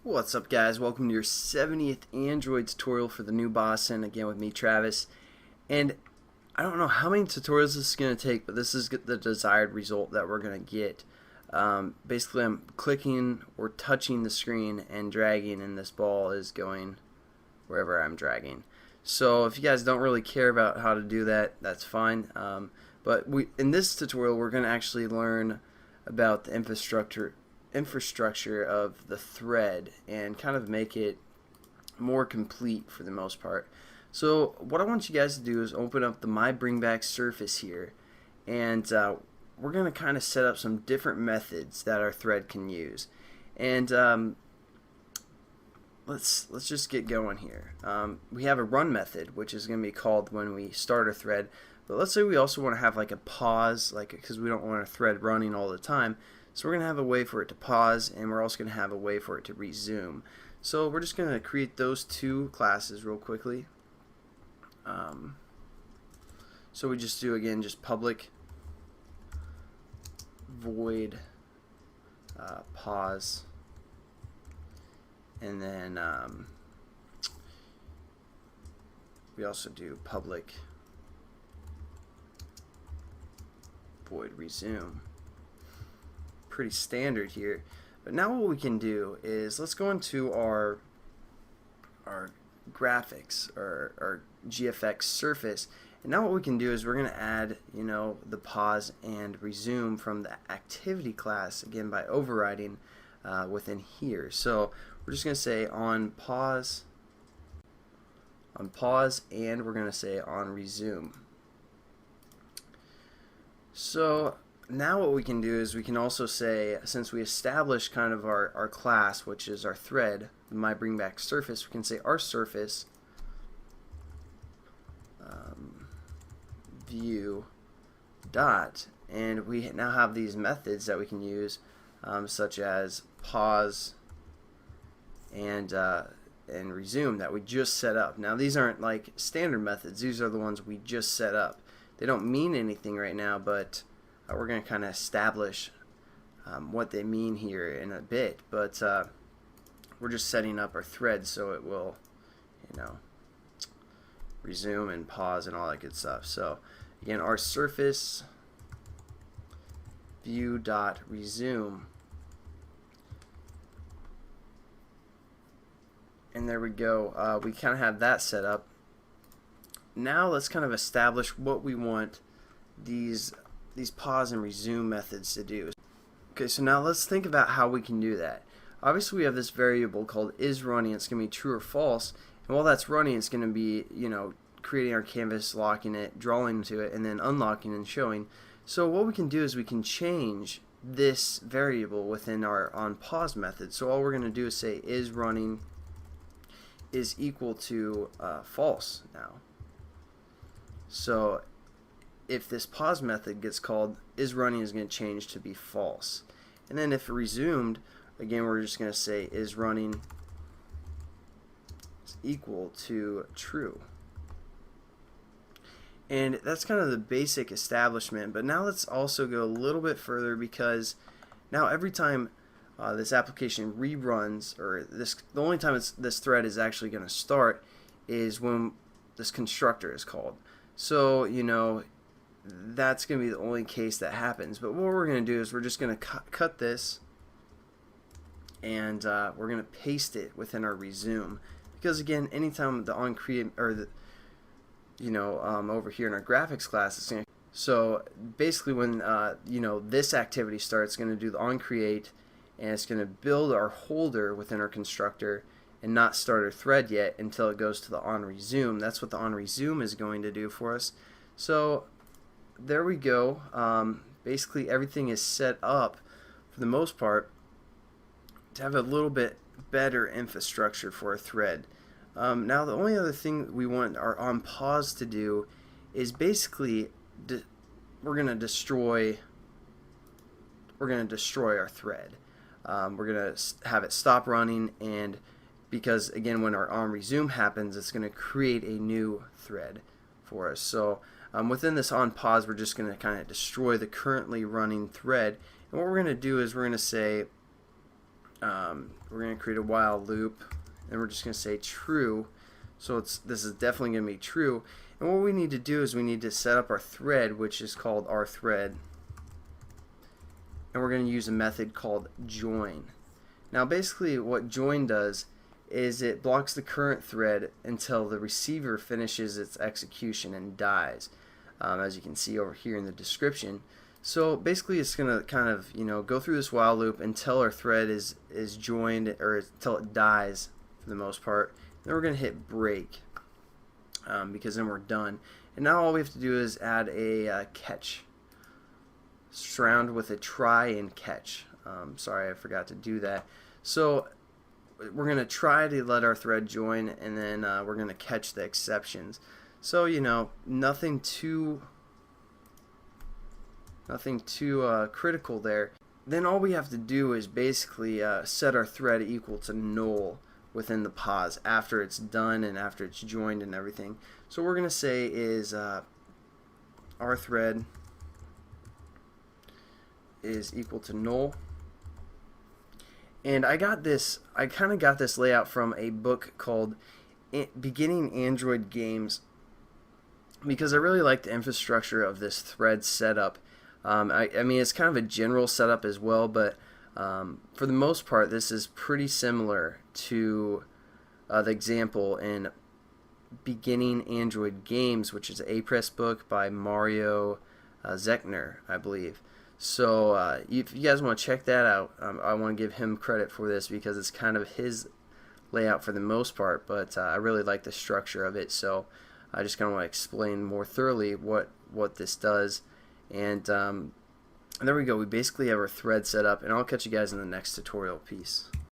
What's up, guys? Welcome to your 70th Android tutorial for the new boss, and again with me, Travis. And I don't know how many tutorials this is going to take, but this is the desired result that we're going to get. Basically, I'm clicking or touching the screen and dragging, and this ball is going wherever I'm dragging. So if you guys don't really care about how to do that, that's fine. But in this tutorial, we're going to actually learn about the infrastructure of the thread and kind of make it more complete for the most part. So what I want you guys to do is open up the My Bring Back surface here, and we're going to kind of set up some different methods that our thread can use. And let's just get going here. We have a run method, which is going to be called when we start a thread. But let's say we also want to have like a pause, because we don't want our thread running all the time. So we're going to have a way for it to pause, and we're also going to have a way for it to resume. So we're just going to create those two classes real quickly. So we just do, again, just public void pause, and then we also do public void resume. Pretty standard here. But now what we can do is let's go into our graphics or our GFX surface, and now what we can do is we're going to add, the pause and resume from the activity class, again by overriding within here. So we're just going to say on pause, and we're going to say on resume. So now what we can do is we can also say, since we established kind of our class, which is our thread, the My Bring Back surface, we can say our surface view dot, and we now have these methods that we can use, such as pause and resume that we just set up. Now these aren't like standard methods, these are the ones we just set up. They don't mean anything right now, but we're going to kind of establish what they mean here in a bit, but we're just setting up our thread so it will, resume and pause and all that good stuff. So again, our surface view dot resume, and there we go. We kind of have that set up. Now let's kind of establish what we want these pause and resume methods to do. Okay, so now let's think about how we can do that. Obviously we have this variable called is running. It's going to be true or false, and while that's running, it's going to be creating our canvas, locking it, drawing to it, and then unlocking and showing. So what we can do is we can change this variable within our on pause method. So all we're going to do is say is running is equal to false now. So if this pause method gets called, is running is going to change to be false. And then if resumed, again, we're just going to say is running is equal to true. And that's kind of the basic establishment. But now let's also go a little bit further, because now every time this application reruns, or the only time this thread is actually going to start is when this constructor is called. So that's going to be the only case that happens. But what we're going to do is we're just going to cut this, and we're going to paste it within our resume, because again, anytime the on create or the over here in our graphics class, it's going to, so basically when this activity starts, it's going to do the on create, and it's going to build our holder within our constructor and not start our thread yet until it goes to the on resume. That's what the on resume is going to do for us. So there we go. Basically everything is set up for the most part to have a little bit better infrastructure for a thread. Now the only other thing we want our on pause to do is basically we're going to destroy our thread. We're going to have it stop running, and because again when our on resume happens, it's going to create a new thread for us. So within this on pause, we're just going to kind of destroy the currently running thread, and what we're going to do is we're going to say we're going to create a while loop, and we're just going to say true. So this is definitely going to be true. And what we need to do is we need to set up our thread, which is called our thread, and we're going to use a method called join. Now basically what join does is it blocks the current thread until the receiver finishes its execution and dies, as you can see over here in the description. So basically it's going to kind of, go through this while loop until our thread is joined, or until it dies for the most part. Then we're going to hit break, because then we're done. And now all we have to do is add a catch, surround with a try and catch. Sorry, I forgot to do that. So we're going to try to let our thread join, and then we're going to catch the exceptions. So nothing too critical there. Then all we have to do is basically set our thread equal to null within the pause after it's done and after it's joined and everything. So what we're going to say is our thread is equal to null. And I kind of got this layout from a book called Beginning Android Games, because I really like the infrastructure of this thread setup. I mean, it's kind of a general setup as well, but for the most part, this is pretty similar to the example in Beginning Android Games, which is an A-Press book by Mario Zechner, I believe. So if you guys want to check that out, I want to give him credit for this because it's kind of his layout for the most part, but I really like the structure of it. So I just kind of want to explain more thoroughly what this does. And there we go. We basically have our thread set up, and I'll catch you guys in the next tutorial. Peace.